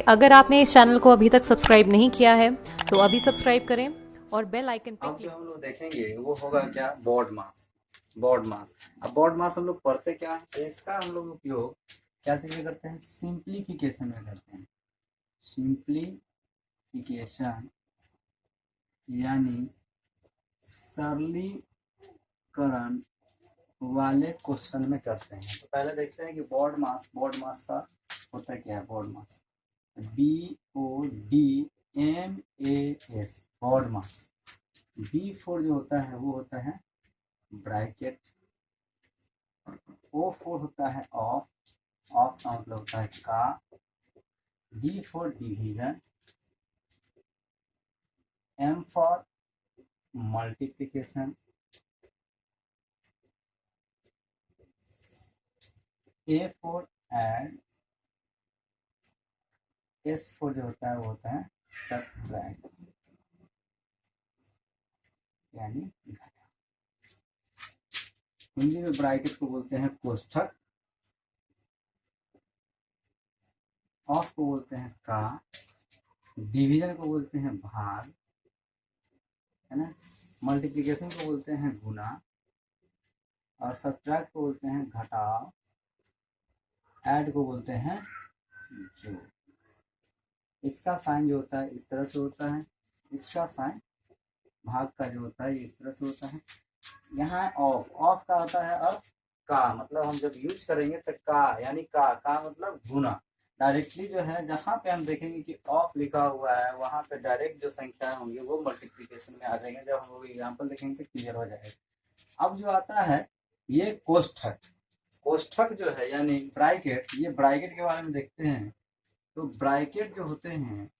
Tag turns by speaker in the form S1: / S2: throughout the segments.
S1: अगर आपने इस चैनल को अभी तक सब्सक्राइब नहीं किया है तो अभी सब्सक्राइब करें और बेल आइकन पे
S2: अब जो
S1: क्लिक।
S2: हम लोग देखेंगे वो होगा क्या, बोर्ड मास। बोर्ड मास, अब बोर्ड मास हम लोग पढ़ते क्या है, तो इसका हम लोग उपयोग क्या चीज में करते हैं, सिंप्लीफिकेशन में करते हैं। सिंप्लीफिकेशन यानी सरलीकरण वाले क्वेश्चन में करते हैं। तो पहले देखते हैं कि बोर्ड मास का होता है क्या है। बोर्ड मास, BODMAS, बोर्ड मास। B4 जो होता है वो होता है ब्रैकेट। O4 होता है ऑफ, ऑफ का मतलब होता है का। D4 division. M for multiplication. A4 add. S4 जो होता है वो होता है सब्ट्रैक्ट यानी घटा। हिंदी में ब्रैकेट को बोलते हैं कोष्ठक, ऑफ को बोलते हैं का, डिवीजन को बोलते हैं भाग, है ना, मल्टीप्लिकेशन को बोलते हैं गुना, और सब्ट्रैक्ट को बोलते हैं घटाव, ऐड को बोलते हैं जोड़। इसका साइन जो होता है इस तरह से होता है, इसका साइन भाग का जो होता है इस तरह से होता है। यहाँ ऑफ, ऑफ का होता है अब का, मतलब हम जब यूज करेंगे तो का यानी का मतलब गुना। डायरेक्टली जो है जहाँ पे हम देखेंगे कि ऑफ लिखा हुआ है वहां पे डायरेक्ट जो संख्या होंगी वो मल्टीप्लीकेशन में आ जाएंगे। जब हम लोग एग्जाम्पल देखेंगे तो क्लियर हो जाएगा। अब जो आता है ये कोष्ठक। कोष्ठक जो है यानी ब्रैकेट, ये ब्रैकेट के बारे में देखते हैं। तो ब्रैकेट जो होते हैं,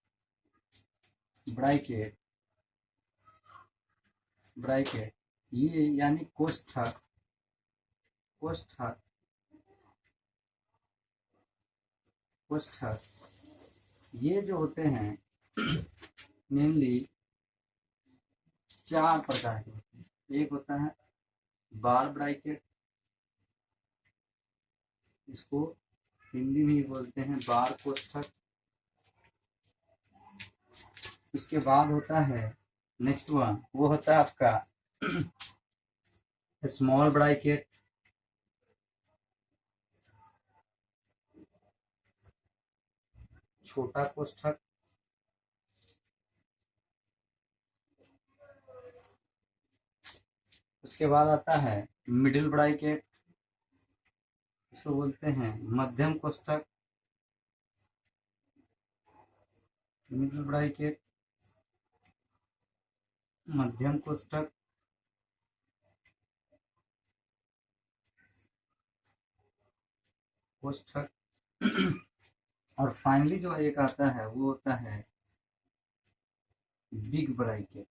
S2: ब्रैकेट ब्रैकेट ये यानी कोष्ठक, कोष्ठक कोष्ठक ये जो होते हैं मेनली 4 प्रकार के होते हैं। एक होता है बार ब्रैकेट, इसको हिंदी में ही बोलते हैं बार कोष्ठक। उसके बाद होता है नेक्स्ट वन, वो होता है आपका स्मॉल ब्रैकेट। छोटा कोष्ठक। उसके बाद आता है मिडिल ब्रैकेट, इसको बोलते हैं मध्यम कोष्ठक। मिडिल ब्रैकेट, मध्यम कोष्ठक। कोष्ठक और फाइनली जो एक आता है वो होता है बिग ब्रैकेट।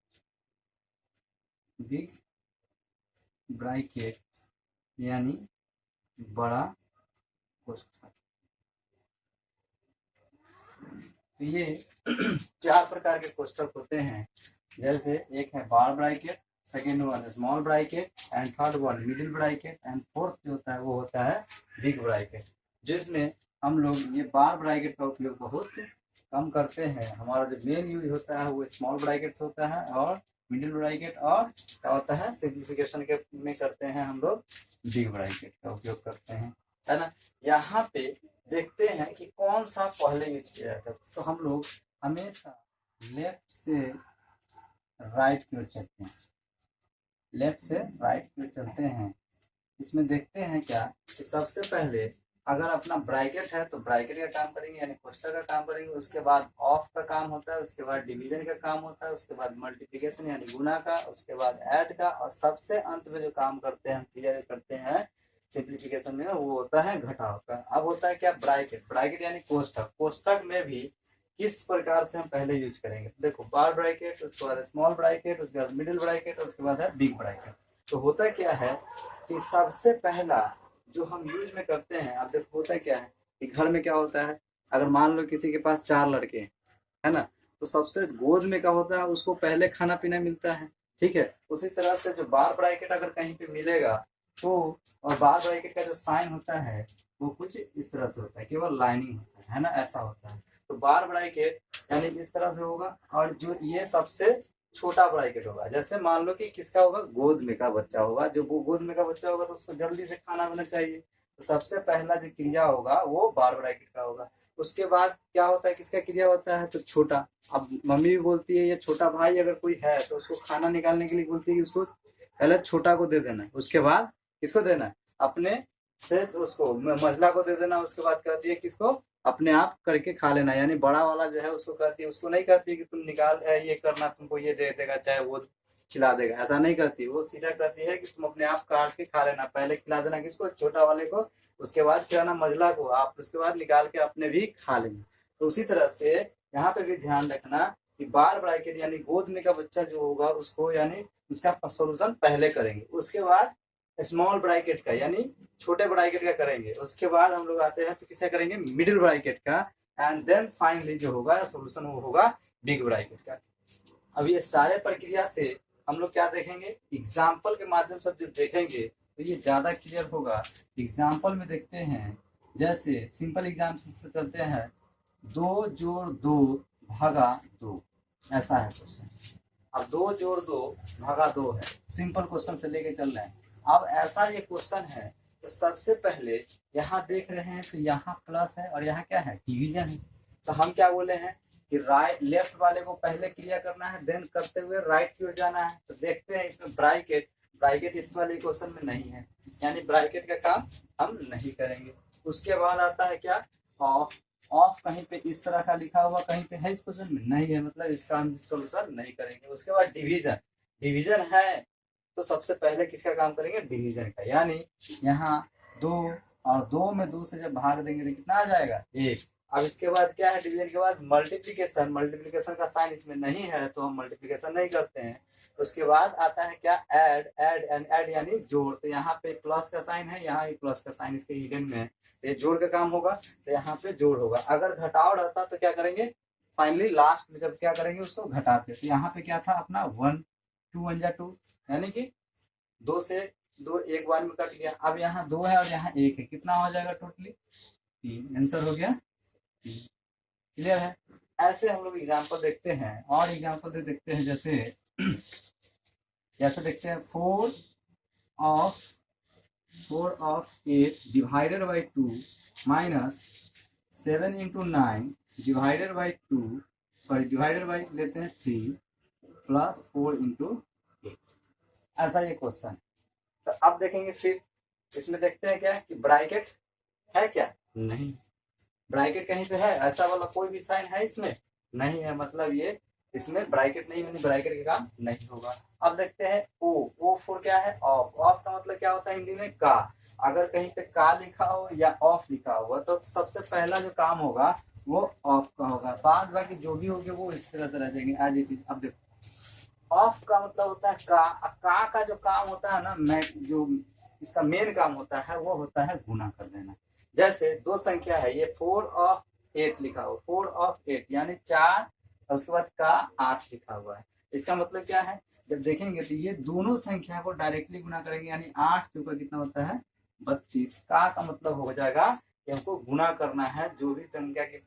S2: बिग ब्रैकेट यानी बड़ा कोष्ठक। तो ये 4 प्रकार के कोष्ठक होते हैं। जैसे एक है bar bracket, second one small bracket, and third one middle bracket, and fourth जो होता है वो होता है बिग ब्रैकेट। जिसमें हम लोग ये बार ब्रैकेट का उपयोग बहुत कम करते हैं। हमारा जो मेन यूज होता है वो स्मॉल ब्रैकेट से होता है, और मिडिल ब्रैकेट, और क्या होता है सिंप्लीफिकेशन के में करते हैं हम लोग बिग ब्रैकेट का उपयोग करते हैं, है ना। यहाँ पे देखते हैं कि कौन सा पहले यूज किया जाता है। तो हम लोग हमेशा लेफ्ट से राइट की ओर चलते हैं, लेफ्ट से राइट की ओर चलते हैं। इसमें देखते हैं क्या कि सबसे पहले अगर अपना ब्रैकेट है तो ब्रैकेट का काम करेंगे यानी कोष्ठक का काम करेंगे। उसके बाद ऑफ का काम होता है, उसके बाद डिवीजन का काम होता है, उसके बाद मल्टीप्लिकेशन यानी गुना का, उसके बाद ऐड का, और सबसे अंत में जो काम करते हैं क्लियर करते हैं सिंप्लीफिकेशन में वो होता है घटाव का। अब होता है क्या ब्रैकेट, ब्रैकेट यानी कोष्ठक। कोष्ठक में भी किस प्रकार से हम पहले यूज करेंगे, तो देखो बार ब्रैकेट, उसके बाद स्मॉल ब्रैकेट, उसके बाद मिडिल ब्रैकेट, उसके बाद है बिग ब्रैकेट। तो होता क्या है कि सबसे पहला जो हम यूज में करते हैं, अब देखो होता क्या है कि घर में क्या होता है, अगर मान लो किसी के पास 4 लड़के हैं, है ना, तो सबसे गोद में क्या होता है उसको पहले खाना पीना मिलता है, ठीक है। उसी तरह से जो बार ब्रैकेट अगर कहीं पे मिलेगा तो, और बार ब्रैकेट का जो साइन होता है वो कुछ इस तरह से होता है, केवल लाइनिंग होता है ना, ऐसा होता है। तो बार ब्रैकेट यानी इस तरह से होगा, और जो ये सबसे छोटा ब्रैकेट होगा। जैसे मान लो कि किसका होगा, गोद में का बच्चा होगा। जो गोद में का बच्चा होगा तो उसको जल्दी से खाना बना चाहिए, तो सबसे पहला जो क्रिया होगा वो बार ब्रैकेट का होगा। उसके बाद क्या होता है, किसका क्रिया होता है, तो छोटा। अब मम्मी भी बोलती है, ये छोटा भाई अगर कोई है तो उसको खाना निकालने के लिए बोलती है कि उसको पहले छोटा को दे देना है, उसके बाद किसको देना है, अपने से उसको मझला को दे देना। उसके बाद कहती है किसको, अपने आप करके खा लेना। यानी बड़ा वाला जो है उसको कहती है, उसको नहीं कहती है कि तुम निकाल ये करना, तुमको ये दे देगा चाहे वो खिला देगा, ऐसा नहीं करती। वो सीधा कहती है कि तुम अपने आप काट के खा लेना, पहले खिला देना किसको, छोटा वाले को, उसके बाद खिलाना मझला को आप, उसके बाद निकाल के अपने भी खा लेंगे। तो उसी तरह से यहाँ पे भी ध्यान रखना कि बार ब्रैकेट यानी गोद में का बच्चा जो होगा उसको यानी उसका सोल्यूशन पहले करेंगे, उसके बाद स्मॉल ब्रैकेट का यानी छोटे ब्रैकेट का करेंगे, उसके बाद हम लोग आते हैं तो किसे करेंगे, मिडिल ब्रैकेट का, एंड देन फाइनली जो होगा सोल्यूशन वो होगा बिग ब्रैकेट का। अब ये सारे प्रक्रिया से हम लोग क्या देखेंगे, एग्जाम्पल के माध्यम से जब देखेंगे तो ये ज्यादा क्लियर होगा। एग्जाम्पल में देखते हैं, जैसे सिंपल एग्जाम्पल से चलते हैं, 2 जोड़ 2 भागा 2, ऐसा है क्वेश्चन। अब 2 जोड़ 2 भागा 2 है, सिंपल क्वेश्चन से लेके चल रहे हैं। अब ऐसा ये क्वेश्चन है तो सबसे पहले यहाँ देख रहे हैं तो यहाँ प्लस है और यहाँ क्या है, डिवीजन है। तो हम क्या बोले हैं कि राइट लेफ्ट वाले को पहले क्लियर करना है, देन करते हुए राइट की ओर जाना है। तो देखते हैं इसमें ब्रैकेट इस वाले क्वेश्चन में नहीं है, यानी ब्रैकेट का काम हम नहीं करेंगे। उसके बाद आता है क्या, ऑफ कहीं पे इस तरह का लिखा हुआ कहीं पे है इस क्वेश्चन में नहीं है, मतलब इसका हम सोल्यूशन नहीं करेंगे। उसके बाद डिवीजन है तो सबसे पहले किसका काम करेंगे, डिवीजन का। यानी यहाँ 2 और 2 में 2 से जब भाग देंगे तो कितना आ जाएगा, 1। अब इसके बाद क्या है, डिवीजन के बाद मल्टीप्लीकेशन का साइन इसमें नहीं है तो हम मल्टीप्लीकेशन नहीं करते हैं। उसके बाद आता है क्या, ऐड यानी जोड़। तो यहाँ पे प्लस का साइन है, यहाँ भी प्लस का साइन इसके हिडन में है, तो ये जोड़ का काम होगा, तो यहाँ पे जोड़ होगा। अगर घटाव रहता तो क्या करेंगे, फाइनली लास्ट में जब क्या करेंगे उसको घटाते। तो यहाँ पे क्या था अपना 1 2 1 2, यानी कि 2 से 2 एक बार में कट गया। अब यहाँ 2 है और यहाँ 1 है, कितना हो जाएगा टोटली, 3। आंसर हो गया 3। क्लियर है। ऐसे हम लोग एग्जाम्पल देखते हैं, और एग्जाम्पल देखते हैं, जैसे देखते हैं 4 of 8 divided by 2 minus 7 into 9 divided by 2, sorry divided by लेते हैं 3 प्लस 4 इंटू 8। ऐसा ये क्वेश्चन। तो अब देखेंगे फिर इसमें देखते हैं क्या कि ब्रैकेट है क्या, नहीं, ब्रैकेट कहीं पे है, ऐसा वाला कोई भी साइन है इसमें नहीं है, मतलब ये इसमें ब्रैकेट नहीं, यानी ब्रैकेट का काम नहीं होगा। अब देखते हैं ओ फॉर क्या है, ऑफ का मतलब क्या होता है हिंदी में, का। अगर कहीं पे का लिखा हो या ऑफ लिखा हुआ तो सबसे पहला जो काम होगा वो ऑफ का होगा, बाद बाकी जो भी होंगे वो इस तरह से रह जाएंगे एज इट इज। अब देखो ऑफ का मतलब होता है का जो काम होता है ना, मैं जो इसका मेन काम होता है वो होता है गुना कर देना। जैसे 2 संख्या है, ये 4 ऑफ 8 लिखा हुआ, 4 ऑफ 8 यानी 4 और उसके बाद का 8 लिखा हुआ है। इसका मतलब क्या है, जब देखेंगे तो ये दोनों संख्या को डायरेक्टली गुना करेंगे, यानी 8 के ऊपर कितना होता है 32। का मतलब हो जाएगा कि हमको गुना करना है, जो भी संख्या के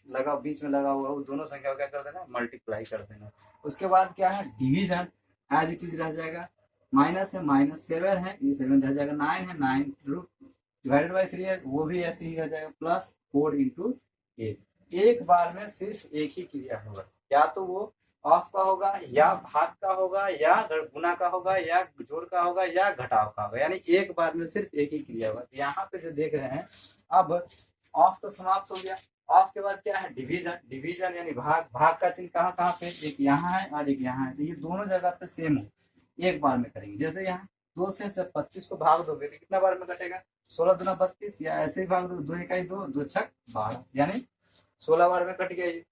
S2: लगा बीच में लगा हुआ है वो दोनों संख्या को क्या कर देना, मल्टीप्लाई कर देना। उसके बाद क्या है, डिवीजन एज इट इज रह जाएगा, माइनस है माइनस 7 है, ये 7 रह जाएगा, 9 है 9 डिवाइडेड बाई 3 है, वो भी ऐसे ही रह जाएगा, प्लस 4 इंटू 8। एक बार में सिर्फ एक ही क्रिया होगा, या तो वो ऑफ का होगा या भाग का होगा या गुना का होगा या जोड़ का होगा या घटाव का होगा, यानी एक बार में सिर्फ एक ही क्रिया होगा। तो यहाँ पे जो देख रहे हैं, अब ऑफ तो समाप्त हो गया। ऑफ के बाद क्या है, डिवीजन यानी भाग का चिन्ह कहाँ कहाँ पे, एक यहाँ है और एक यहाँ है, तो ये दोनों जगह पे सेम हो, एक बार में करेंगे। जैसे यहाँ 2 से जब 25 को भाग दोगे तो कितना बार में कटेगा, 16 दूना 32, या ऐसे ही भाग दो, 2 1 2 2 6 12, यानी 16 बार में कट गया ये।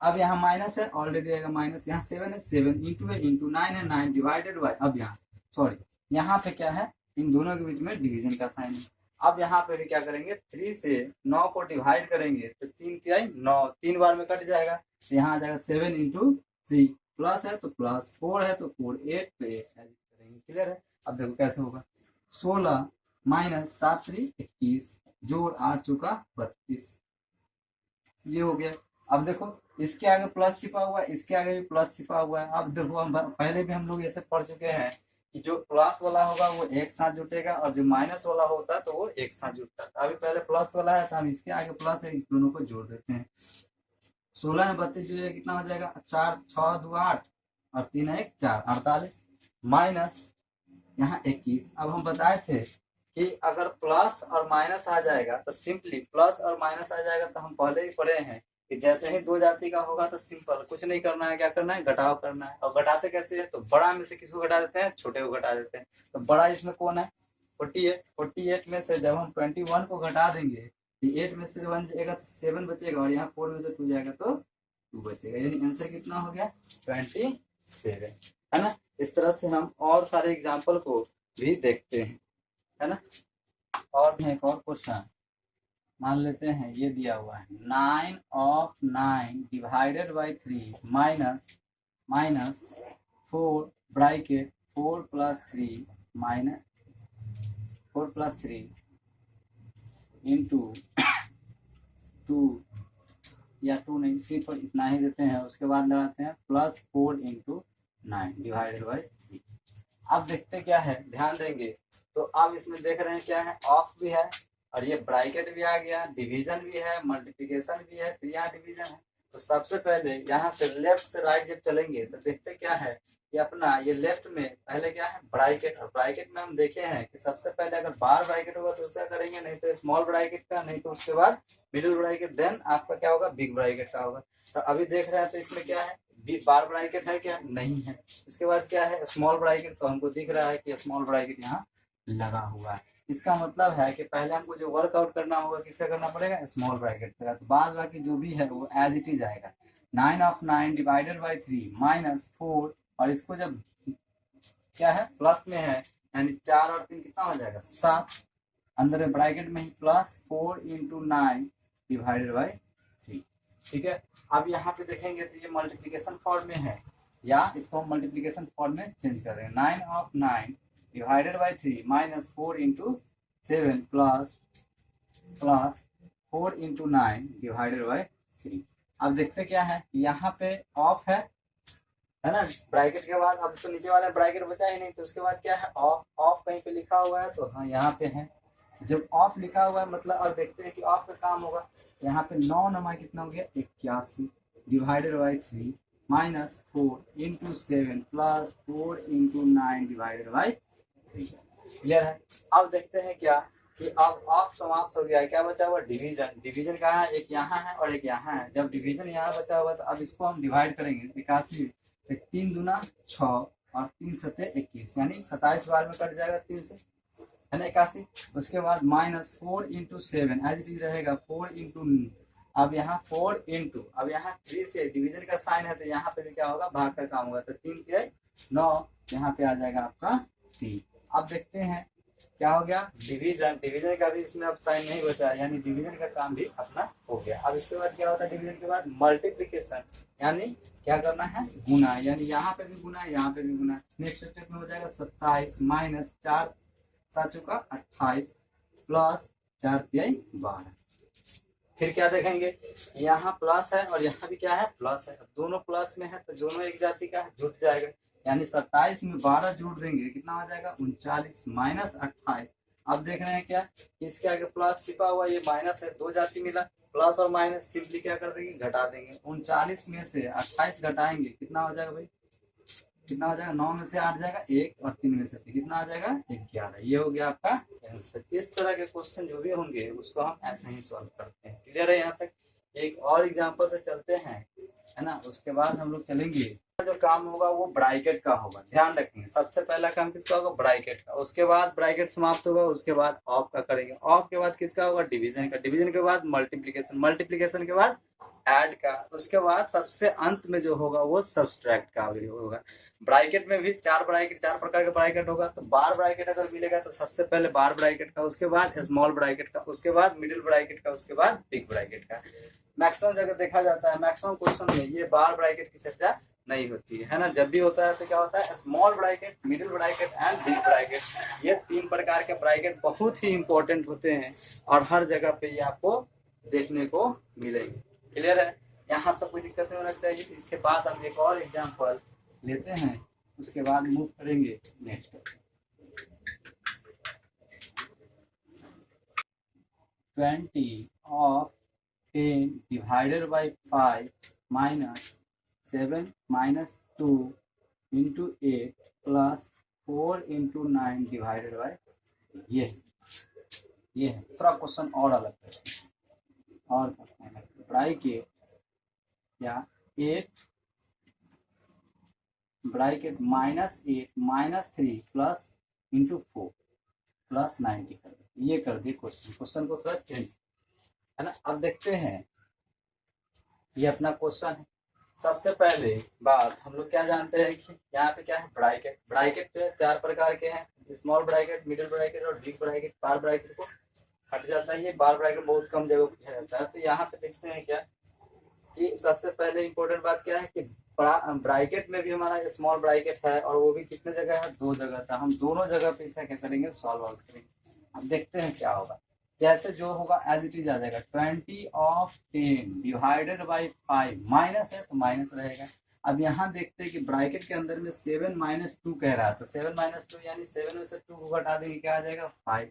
S2: अब यहाँ माइनस है, ऑलरेडी आएगा माइनस, यहाँ 7 है, 7 इंटू 9 है, 9 डिवाइडेड बाई, अब यहाँ सॉरी यहाँ पे क्या है, इन दोनों के बीच में डिवीजन का साइन है। अब यहाँ पे भी क्या करेंगे, 3 से 9 को डिवाइड करेंगे तो 3 3 9, 3 बार में कट जाएगा, तो यहाँ आ जाएगा 7 इंटू 3, प्लस है तो प्लस, 4 है तो 4, 8 तो 8 करेंगे। क्लियर है। अब देखो कैसे होगा, 16 माइनस 7 3 21 जोड़ 8 चौका 32, ये हो गया। अब देखो इसके आगे प्लस छिपा हुआ है, इसके आगे भी प्लस छिपा हुआ है। अब देखो हम पहले भी हम लोग ऐसे पढ़ चुके हैं कि जो प्लस वाला होगा वो एक साथ जुटेगा और जो माइनस वाला होता है तो वो एक साथ जुटता है। अभी पहले प्लस वाला है तो हम इसके आगे प्लस है, इस दोनों को जोड़ देते हैं। 16 में 32 जो है कितना हो जाएगा, 4 6 2 8 और 3 1 4 48 माइनस यहाँ 21। अब हम बताए थे कि अगर प्लस और माइनस आ जाएगा तो सिंपली प्लस और माइनस आ जाएगा तो हम पहले ही पढ़े हैं कि जैसे ही दो जाति का होगा तो सिंपल कुछ नहीं करना है, क्या करना है, घटाव करना है। और घटाते कैसे है, तो बड़ा में से किसको घटा देते हैं, छोटे को घटा देते हैं। तो बड़ा इसमें कौन है, 48। 48 में से जब हम 21 को घटा देंगे, 8 में से 1 जाएगा तो 7 बचेगा और यहाँ 4 में से 2 जाएगा तो 2 बचेगा। यानी आंसर कितना हो गया, 27, है ना। इस तरह से हम और सारे एग्जाम्पल को भी देखते हैं, है ना। और एक और क्वेश्चन मान लेते हैं, ये दिया हुआ है 9 of 9 divided by 3 minus 4 bracket 4 plus 3 minus 4 plus 3 into 2 या 2 नहीं, सिर्फ इतना ही देते हैं। उसके बाद लगाते हैं प्लस 4 इंटू 9 डिवाइडेड बाई 3। अब देखते क्या है, ध्यान देंगे तो अब इसमें देख रहे हैं क्या है, ऑफ भी है और ये ब्रैकेट भी आ गया, डिवीजन भी है, मल्टीप्लिकेशन भी है, फिर यहाँ डिवीजन है। तो सबसे पहले यहाँ से लेफ्ट से राइट जब चलेंगे तो देखते क्या है कि अपना ये लेफ्ट में पहले क्या है, ब्रैकेट। और ब्रैकेट में हम देखे हैं कि सबसे पहले अगर बार ब्रैकेट होगा तो उसका करेंगे, नहीं तो स्मॉल ब्रैकेट का, नहीं तो उसके बाद मिडिल ब्रैकेट, देन आपका क्या होगा, बिग ब्रैकेट का होगा। तो अभी देख रहे हैं तो इसमें क्या है, बार ब्रैकेट है क्या, नहीं है। उसके बाद क्या है, स्मॉल ब्रैकेट, तो हमको दिख रहा है कि स्मॉल ब्रैकेट यहाँ लगा हुआ है। इसका मतलब है कि पहले हमको जो वर्कआउट करना होगा किसका करना पड़ेगा, स्मॉल ब्रैकेट का। तो बाद बाकी जो भी है वो एज इट इज आएगा। 9 of 9 डिवाइडेड बाई 3 माइनस 4, और इसको जब क्या है प्लस में है यानी 4 और 3 कितना हो जाएगा, 7। अंदर में ब्रैकेट में ही प्लस 4 इंटू 9 डिवाइडेड बाई 3। ठीक है। अब यहाँ पे देखेंगे तो ये मल्टीप्लीकेशन फॉर्म में है, या इसको हम मल्टीप्लीकेशन फॉर्म में चेंज कर रहे हैं। 9 of 9 divided by 3 minus 4 into 7 plus 4 into 9 divided by 3। अब देखते क्या है, यहाँ पे ऑफ है ना, ब्रैकेट के बाद। अब तो नीचे वाला ब्रैकेट बचा ही नहीं, तो उसके बाद क्या है, ऑफ। ऑफ कहीं पे लिखा हुआ है तो हाँ यहाँ पे है। जब ऑफ लिखा हुआ है मतलब, अब देखते हैं कि ऑफ का काम होगा। यहाँ पे 9 नमा कितना हो गया, 81 divided by 3 minus 4 into 7 plus 4 into 9 divided by 3। Clear है। अब देखते हैं क्या कि अब ऑफ समाप्त हो गया है, क्या बचा हुआ, डिवीजन। डिवीजन कहाँ है, एक यहाँ है और एक यहाँ है। जब डिवीजन यहाँ बचा हुआ तो अब इसको हम डिवाइड करेंगे। 81 3 दूना 6 और 3 सत्ते 21, यानी 27 बार में कट जाएगा 3 से, है ना, 81। उसके बाद minus 4 into 7 as it is रहेगा 4 इंटू, अब यहाँ 4 इंटू, अब यहाँ 3 से डिवीजन का साइन है तो यहाँ पे क्या होगा, भाग का काम होगा। तो 3 के 9, यहाँ पे आ जाएगा आपका 3। अब देखते हैं क्या हो गया, डिवीजन। डिवीजन का भी इसमें अब साइन नहीं बचा, यानी डिवीजन का काम भी अपना हो गया। अब इसके बाद क्या होता है, डिवीजन के बाद मल्टीप्लिकेशन, यानी क्या करना है, गुना। यानी यहाँ पे भी गुना, यहाँ पे भी गुना। नेक्स्ट स्टेप में हो जाएगा 27 माइनस 4 7 चुका 28 प्लस 4 तिहाई 12। फिर क्या देखेंगे, यहाँ प्लस है और यहाँ भी क्या है, प्लस है। दोनों प्लस में है तो दोनों एक जाति का है, जुट जाएगा। यानी 27 में 12 जोड़ देंगे, कितना हो जाएगा, 39 माइनस 28। अब देख रहे हैं क्या, इसके आगे प्लस छिपा हुआ, ये माइनस है, दो जाति मिला। प्लस और माइनस सिंपली क्या कर देंगे, घटा देंगे। 39 में से 28 घटाएंगे, कितना हो जाएगा भाई, कितना हो जाएगा, 9 में से 8 जाएगा 1 और 3 में से कितना आ जाएगा, 11। ये हो गया आपका आंसर। इस तरह के क्वेश्चन जो भी होंगे उसको हम ऐसे ही सॉल्व करते हैं। क्लियर है यहाँ तक। एक और एग्जांपल से चलते हैं, है ना, उसके बाद हम लोग चलेंगे। जो काम होगा वो ब्रैकेट का होगा, ध्यान रखेंगे। सबसे पहला काम किसका होगा, ब्रैकेट का। उसके बाद ब्रैकेट समाप्त होगा, उसके बाद ऑफ का करेंगे। ऑफ के बाद किसका होगा, डिवीजन का। डिवीजन के बाद मल्टीप्लिकेशन। मल्टीप्लिकेशन के बाद ऐड का। उसके बाद सबसे अंत में जो होगा वो सब्सट्रैक्ट का होगा। ब्रैकेट में भी चार प्रकार के ब्रैकेट होगा। तो बार ब्रैकेट अगर मिलेगा तो सबसे पहले बार ब्रैकेट का, उसके बाद स्मॉल ब्रैकेट का, उसके बाद मिडिल ब्रैकेट का, उसके बाद बिग ब्रैकेट का। मैक्सिमम जगह देखा जाता है, मैक्सिमम क्वेश्चन में ये बार ब्रैकेट की चर्चा नहीं होती है ना। जब भी होता है तो क्या होता है, small bracket, middle bracket and big bracket. ये 3 प्रकार के ब्रैकेट बहुत ही इंपॉर्टेंट होते हैं और हर जगह पे ये आपको देखने को मिलेंगे। क्लियर है, यहाँ तक कोई दिक्कत नहीं होना चाहिए। इसके बाद हम एक और एग्जांपल लेते हैं, उसके बाद मूव करेंगे next. 20 of 10 divided by 5 minus 7 minus 2 into 8 plus 4 into 9 divided by, ये है थोड़ा क्वेश्चन और अलग करते हैं और करते हैं ब्रैकेट या 8 ब्रैकेट -8 -3 प्लस इंटू 4 प्लस 90 कर दे। ये कर दिए क्वेश्चन को थोड़ा चेंज, है ना। अब देखते हैं, ये अपना क्वेश्चन है। सबसे पहले बात हम लोग क्या जानते हैं कि यहाँ पे क्या है, ब्रैकेट। ब्रैकेट जो है 4 प्रकार के हैं, स्मॉल ब्रैकेट, मिडिल ब्रैकेट और बिग ब्रैकेट। बार ब्रैकेट को हट जाता है, ये बार ब्रैकेट बहुत कम जगह पूछा जाता है। तो यहाँ पे देखते हैं क्या कि सबसे पहले इंपॉर्टेंट बात क्या है कि ब्रैकेट में भी हमारा स्मॉल ब्रैकेट है और वो भी कितने जगह है, 2 जगह था। हम दोनों जगह पे इसका क्या करेंगे, सॉल्व आउट करेंगे। अब देखते हैं क्या होगा। जैसे जो होगा एज इट इज आ जाएगा, 20 of 10 डिवाइडेड बाई 5 माइनस है तो माइनस रहेगा। अब यहाँ देखते हैं कि ब्रैकेट के अंदर में 7 - 2 कह रहा था, 7 - 2 यानी 7 में से 2 को घटा देंगे, क्या आ जाएगा 5,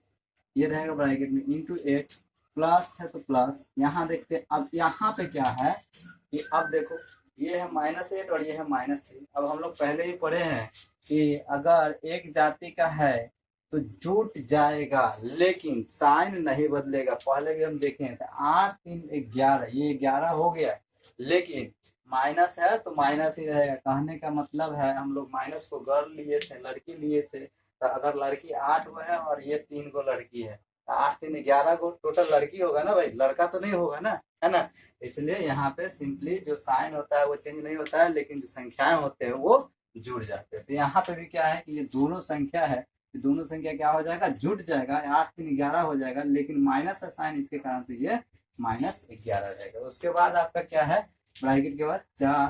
S2: ये रहेगा ब्रैकेट में, इंटू 8 प्लस है तो प्लस। यहाँ देखते हैं अब यहाँ पे क्या है कि अब देखो ये है -8 और ये है -3। अब हम लोग पहले ही पढ़े हैं कि अगर एक जाति का है तो जुट जाएगा लेकिन साइन नहीं बदलेगा। पहले भी हम देखे थे 8 3 11, ये 11 हो गया लेकिन माइनस है तो माइनस ही रहेगा। कहने का मतलब है हम लोग माइनस को गर्ल लिए थे, लड़की लिए थे, तो अगर लड़की 8 को है और ये 3 को लड़की है तो 8 3 11 को टोटल लड़की होगा ना भाई, लड़का तो नहीं होगा ना, है ना। इसलिए यहाँ पे सिंपली जो साइन होता है वो चेंज नहीं होता है, लेकिन जो संख्याएं होते हैं वो जुड़ जाते हैं। तो यहाँ पे भी क्या है कि ये दोनों संख्या है, दोनों संख्या क्या हो जाएगा, जुट जाएगा, 8 3 11 हो जाएगा, लेकिन माइनस है साइन, इसके कारण से ये -11 रहेगा। उसके बाद आपका क्या है, ब्रैकेट के बाद 4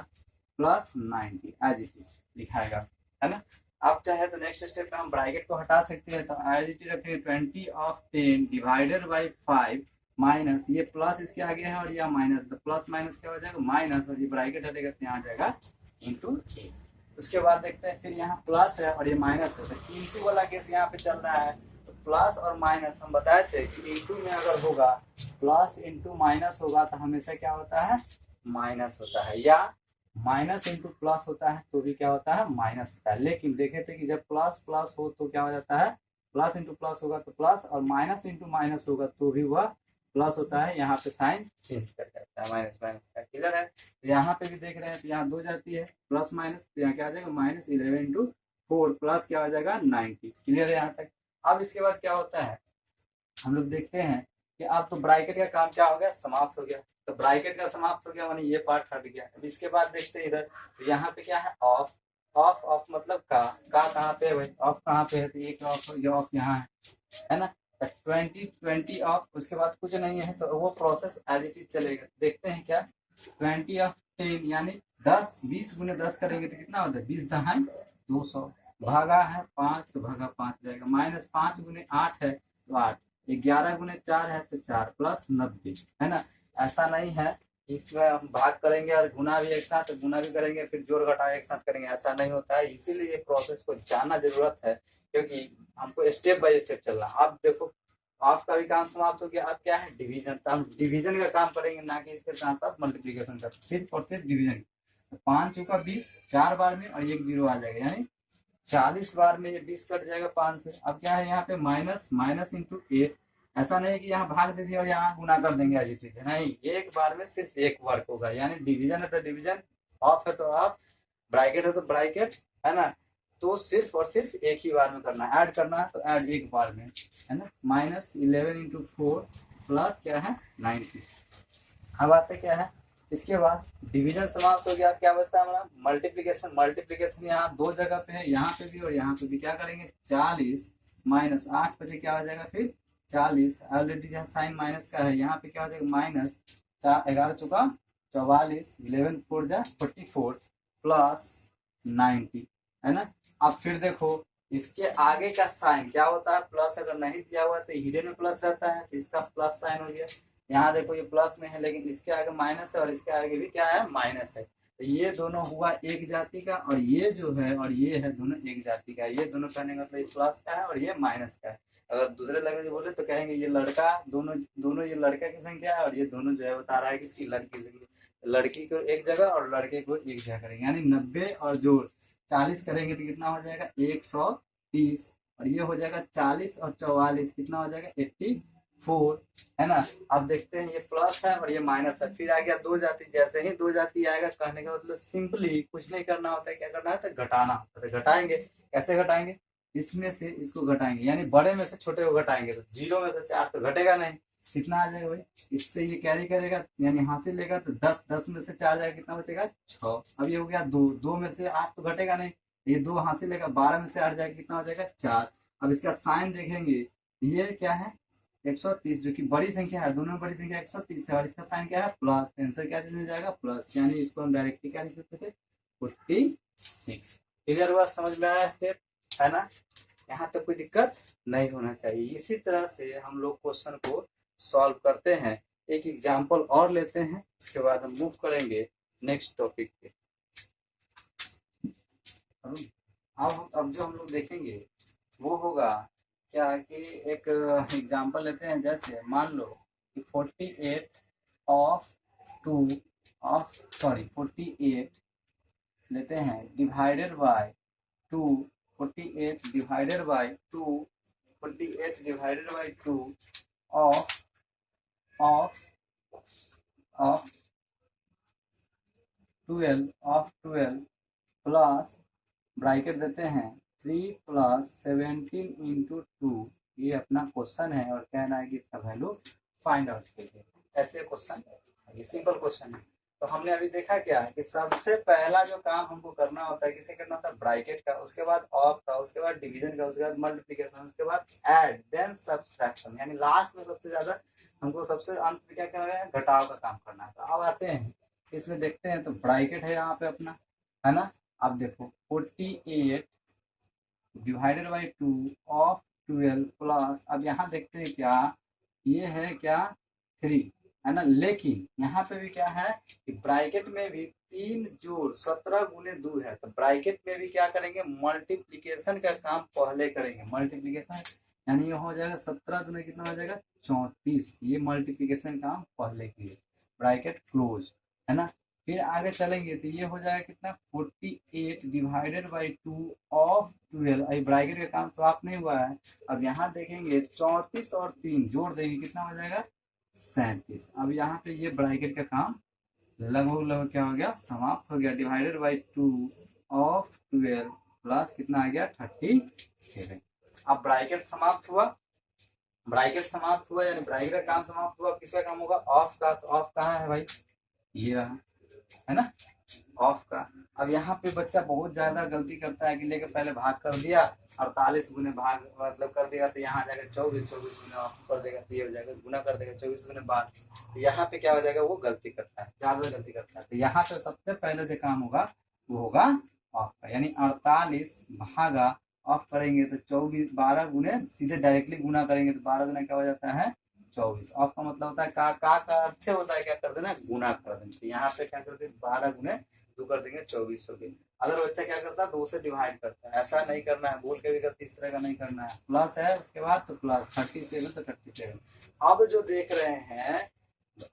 S2: प्लस 90 एज इट इज लिखाएगा, है ना। अब चाहे तो नेक्स्ट स्टेप में हम ब्रैकेट को हटा सकते हैं, तो एज इट इज रखेंगे 20 of 10 डिवाइडेड बाई 5 माइनस, ये प्लस इसके आगे है और यह माइनस, तो प्लस माइनस क्या हो जाएगा माइनस, और ये ब्रैकेट हटेगा तो यहाँ आ जाएगा इंटू 8। उसके बाद देखते हैं फिर यहाँ प्लस है और ये माइनस है, तो इंटू वाला केस यहाँ पे चल रहा है। तो प्लस और माइनस हम बताए थे कि इंटू में अगर होगा, प्लस इंटू माइनस होगा तो हमेशा क्या होता है, माइनस होता है, या माइनस इंटू प्लस होता है तो भी क्या होता है, माइनस होता है। लेकिन देखे थे कि जब प्लस प्लस हो तो क्या हो जाता है, प्लस इंटू प्लस होगा तो प्लस, और माइनस इंटू माइनस होगा तो भी वह प्लस होता है। यहाँ पे साइन चेंज कर जाता है, माइनस माइनस का। क्लियर है। तो यहाँ पे भी देख रहे हैं तो यहाँ 2 जाती है प्लस माइनस, तो यहाँ क्या आ जाएगा -11 इंटू 4 प्लस क्या हो जाएगा 90। क्लियर है यहाँ तक। अब इसके बाद क्या होता है, हम लोग देखते हैं कि अब तो ब्रैकेट का काम क्या हो गया, समाप्त हो गया। तो ब्रैकेट का समाप्त हो गया मानी ये पार्ट हट गया। अब इसके बाद देखते हैं इधर, तो यहाँ पे क्या है ऑफ, ऑफ ऑफ मतलब का कहाँ पे है भाई, ऑफ कहाँ पे है, तो एक ऑफ, ये ऑफ यहाँ है ना। 20 ऑफ, उसके बाद कुछ नहीं है तो वो प्रोसेस एज इट इज चलेगा। देखते हैं क्या, 20 of 10 यानी 10 20 गुने 10 करेंगे तो कितना होता है, 20 दहाई 200, भागा है 5 तो भागा 5 जाएगा, -5 गुने 8 है तो 8, 11 गुने 4 है तो 4 प्लस 90, है ना। ऐसा नहीं है इसमें हम भाग करेंगे और गुना भी एक साथ, गुना भी करेंगे फिर जोड़ घटाव एक साथ करेंगे, ऐसा नहीं होता है। इसीलिए ये प्रोसेस को जानना जरूरत है, क्योंकि हमको स्टेप बाय स्टेप चलना। अब देखो ऑफ का भी काम समाप्त हो गया, अब क्या है डिवीजन, तो हम डिवीजन का काम करेंगे, ना कि इसके साथ साथ मल्टीप्लीकेशन का, सिर्फ और सिर्फ डिवीजन। 5 चौका 20, 4 बार में और 1 0 आ जाएगा, यानी 40 बार में ये 20 कट जाएगा 5 से। अब क्या है यहाँ पे माइनस, माइनस इंटू 8, ऐसा नहीं कि यहाँ भाग दे दिया और यहाँ गुना कर देंगे आज चीज, नहीं, एक बार में सिर्फ एक वर्क होगा। यानी डिवीजन है तो डिवीजन, ऑफ है तो ऑफ, ब्रैकेट है तो ब्रैकेट, है ना। तो सिर्फ और सिर्फ एक ही बार में करना है, ऐड करना है तो ऐड एक बार में, है ना। -11 इंटू 4 प्लस क्या है 90। अब आते क्या है, इसके बाद डिवीजन समाप्त हो गया, क्या बचता है हमारा मल्टीप्लीकेशन। मल्टीप्लीकेशन यहाँ 2 जगह पे है, यहाँ पे भी और यहाँ पे भी। क्या करेंगे 40 - 8 बजे क्या हो जाएगा फिर 40, ऑलरेडी जहाँ साइन माइनस का है, यहाँ पे क्या हो जाएगा माइनस 11 चौका 44, 11 4 जा 44 प्लस 90, है ना। अब फिर देखो इसके आगे का साइन क्या होता है, प्लस। अगर नहीं दिया हुआ तो हिडन में प्लस रहता है, इसका प्लस साइन हो गया। यहाँ देखो ये प्लस में है लेकिन इसके आगे माइनस है और इसके आगे भी क्या है, माइनस है। तो ये दोनों हुआ एक जाति का और ये जो है और ये है दोनों एक जाति का। ये दोनों कहने का मतलब ये प्लस का है और ये माइनस का है। अगर दूसरे लैंग्वेज बोले तो कहेंगे ये लड़का, दोनों ये लड़का की संख्या है और ये दोनों जो है बता रहा है किसकी, लड़की की। लड़की को एक जगह और लड़के को एक जगह करेंगे, यानी 90 और जोड़ 40 करेंगे तो कितना हो जाएगा 130, और ये हो जाएगा 40 और 44 कितना हो जाएगा 84, है ना। अब देखते हैं ये प्लस है और ये माइनस है। फिर आ गया दो जाति, जैसे ही दो जाति आएगा कहने का मतलब सिंपली कुछ नहीं करना होता है, क्या करना है तो घटाना होता है। तो घटाएंगे, कैसे घटाएंगे, इसमें से इसको घटाएंगे, यानी बड़े में से छोटे को घटाएंगे। तो 0 में से 4 तो घटेगा नहीं, कितना आ जाएगा भाई, इससे ये कैरी करेगा यानी हासिल लेगा तो 10, 10 में से 4 जाएगा कितना बचेगा 6। अब ये हो गया 2, 2 में से 8 तो घटेगा नहीं, ये 2 हासिल लेगा, 12 में से 8 जाएगा कितना हो जाएगा 4। अब इसका साइन देखेंगे, ये क्या है 130, जो कि बड़ी संख्या है, दोनों में बड़ी संख्या 130 है और इसका साइन क्या है प्लस, आंसर क्या मिल जाएगा प्लस, यानी इसको हम डायरेक्टली क्या लिख सकते थे 46। क्लियर हुआ, समझ में आया स्टेप, है ना। यहाँ तक कोई दिक्कत नहीं होना चाहिए। इसी तरह से हम लोग क्वेश्चन को सॉल्व करते हैं। एक एग्जाम्पल और लेते हैं, उसके बाद हम मूव करेंगे नेक्स्ट टॉपिक पे। अब जो हम लोग देखेंगे वो होगा क्या कि एक एग्जाम्पल लेते हैं। जैसे मान लो कि 48 लेते हैं divided by 2, 48 divided by 2 of 12 plus bracket देते हैं 3 + 17 × 2। ये अपना क्वेश्चन है और कहना है कि इसका वैल्यू फाइंड आउट कीजिए। ऐसे क्वेश्चन, ये सिंपल क्वेश्चन है। तो हमने अभी देखा क्या है कि सबसे पहला जो काम हमको करना होता है, किसे करना होता है, ब्रैकेट का, उसके बाद ऑफ का, उसके बाद डिवीजन का, उसके बाद मल्टीप्लिकेशन, उसके बाद ऐड, देन सब्ट्रैक्शन, यानी लास्ट में सबसे ज्यादा हमको सबसे अंत में क्या करना है, घटाव का काम करना है। तो अब आते हैं इसमें देखते हैं। तो ब्रैकेट है यहाँ पे अपना, है ना। अब देखो 48 डिवाइडेड बाई 2 ऑफ 12 प्लस, अब यहाँ देखते हैं क्या, ये है क्या 3, है ना। लेकिन यहाँ पे भी क्या है कि ब्रैकेट में भी 3 जोड़ 17 × 2 है। तो ब्रैकेट में भी क्या करेंगे, मल्टीप्लिकेशन का काम पहले करेंगे। मल्टीप्लिकेशन यानी ये हो जाएगा 17 दूने कितना हो जाएगा 34, ये मल्टीप्लिकेशन काम पहले किए, ब्रैकेट क्लोज, है ना। फिर आगे चलेंगे तो ये हो जाएगा कितना 48 डिवाइडेड बाई 2 ऑफ 12, अभी ब्रैकेट का काम समाप्त नहीं हुआ है। अब यहाँ देखेंगे 34 और 3 जोड़ देंगे कितना हो जाएगा 37। अब यहाँ पे ये ब्रैकेट का काम लगभग क्या हो गया, समाप्त हो गया। डिवाइडेड बाई 2 ऑफ 12 प्लस कितना आ गया 37। अब ब्रैकेट समाप्त हुआ, यानी ब्रैकेट का काम समाप्त हुआ। किसका काम होगा, ऑफ का। तो ऑफ कहाँ है भाई, ये रहा, है ना, ऑफ का। अब यहाँ पे बच्चा बहुत ज्यादा गलती करता है कि लेके पहले भाग कर दिया, 48 गुने भाग मतलब कर देगा तो यहाँ आ जाएगा 24 गुने ऑफ कर देगा तो ये हो जाएगा गुना कर देगा 24 गुने बाद। तो यहाँ पे क्या हो जाएगा, वो गलती करता है, ज्यादा गलती करता है। तो यहाँ पे सबसे पहले जो काम होगा वो होगा ऑफ का, यानी 48 भागा ऑफ करेंगे तो 24, 12 गुने सीधे डायरेक्टली गुना करेंगे तो 12 गुना क्या हो जाता है 24। ऑफ का मतलब होता है का अर्थ होता है क्या कर देना, गुना कर देना। तो यहाँ पे क्या करते हैं 12 गुने 2 कर देंगे 24 हो गए। अगर बच्चा क्या करता है 2 से डिवाइड करता है, ऐसा नहीं करना है, भूल के भी गलती इस तरह का नहीं करना है। प्लस है उसके बाद तो प्लस 37 तो 37। अब जो देख रहे हैं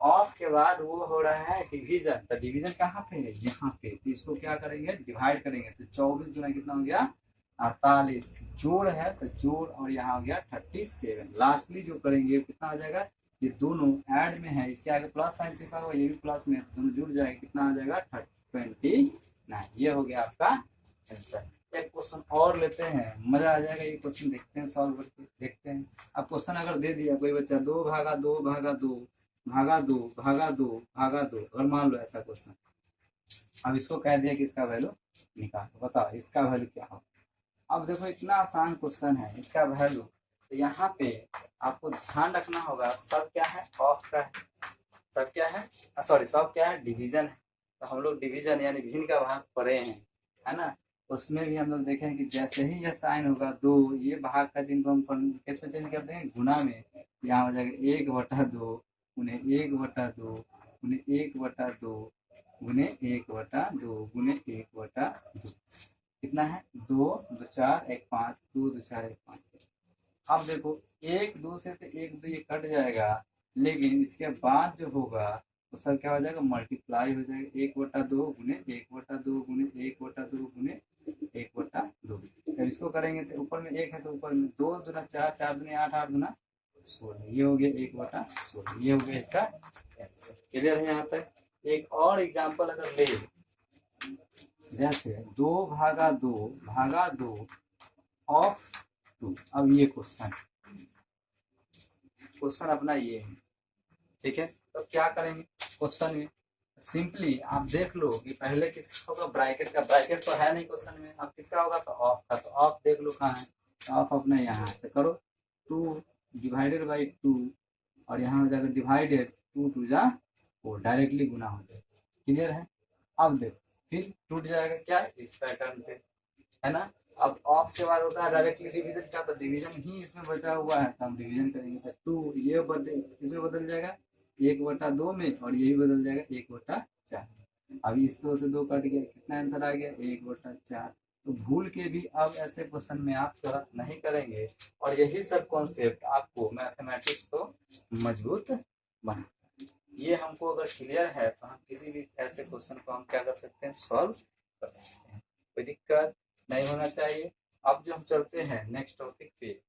S2: ऑफ के बाद वो हो रहा है डिवीजन। तो डिवीजन कहाँ पे है, यहाँ पे। तो इसको क्या करेंगे डिवाइड करेंगे तो 24 गुना कितना हो गया 48, जोड़ है तो जोड़ और यहाँ हो गया 37। लास्टली जो करेंगे कितना हो जाएगा, ये दोनों ऐड में है, इसके आगे प्लस साइन लिखा हुआ, ये भी प्लस में, दोनों जुड़ जाएगा कितना आ जाएगा 29। ये हो गया आपका आंसर। एक क्वेश्चन और लेते हैं, मजा आ जाएगा ये क्वेश्चन, देखते हैं सॉल्व करके देखते हैं। अब क्वेश्चन अगर दे दिया कोई बच्चा 2 भागा 2 भागा 2 भागा 2 भागा 2 भागा 2, अगर मान लो ऐसा क्वेश्चन, अब इसको कह दिया कि इसका वैल्यू निकालो, बताओ इसका वैल्यू क्या हो। अब देखो इतना आसान क्वेश्चन है, इसका वैल्यू। तो यहाँ पे आपको ध्यान रखना होगा सब क्या है ऑफ का है, सब क्या है सॉरी सब क्या है डिवीजन है। तो हम लोग डिवीजन यानी भिन्न का भाग पढ़े हैं, है ना। उसमें भी हम लोग देखें कि जैसे ही यह साइन होगा 2, ये भाग का जिनको हम किस में चेंज कर देंगे गुना में, यहाँ हो जाएगा 1/2 गुने 1/2 गुने 1/2 गुने 1/2 गुने 1/2। कितना है 2 2 4 1 5 2 2 4 1 5। अब देखो 1 2 से तो 1 2 ये कट जाएगा, लेकिन इसके बाद जो होगा तो सब क्या हो जाएगा मल्टीप्लाई हो जाएगा 1/2 गुने 1/2 गुने 1/2 गुने 1/2। जब इसको करेंगे तो ऊपर में 1 है तो ऊपर में 2 दूना 4 4 दूनी 8 8 दूना 16। ये हो गया 1/16। ये हो गया इसका आंसर। क्लियर है यहाँ तक। एक और एग्जाम्पल अगर ले, जैसे 2/2 ऑफ 2। अब ये क्वेश्चन अपना ये है, ठीक है। तो क्या करेंगे क्वेश्चन में, सिंपली आप देख लो कि पहले किसका होगा ब्रैकेट का, ब्रैकेट तो है नहीं क्वेश्चन में, अब किसका होगा तो ऑफ का। तो ऑफ देख लो कहाँ है, तो ऑफ अपने यहाँ है। तो करो 2 डिवाइडेड बाई 2 और यहाँ हो जाएगा डिवाइडेड 2 2 जा 4, डायरेक्टली गुना हो जाएगा। क्लियर है। अब देखो फिर टूट जाएगा क्या इस पैटर्न पे, है ना। अब ऑफ के बाद होता है डायरेक्टली डिवीजन का, तो डिवीजन ही इसमें बचा हुआ है, तो हम डिवीजन करेंगे। तो 2 ये इसमें बदल जाएगा 1/2 में, और यही बदल जाएगा 1/4। अभी इस 2 से 2 कट गया, कितना आंसर आ गया 1/4। तो भूल के भी अब ऐसे क्वेश्चन में आप थोड़ा नहीं करेंगे, और यही सब कॉन्सेप्ट आपको मैथमेटिक्स को मजबूत बना। ये हमको अगर क्लियर है तो हम किसी भी ऐसे क्वेश्चन को हम क्या कर सकते हैं, सॉल्व कर सकते हैं, कोई दिक्कत नहीं होना चाहिए। अब जो हम चलते हैं नेक्स्ट टॉपिक पे,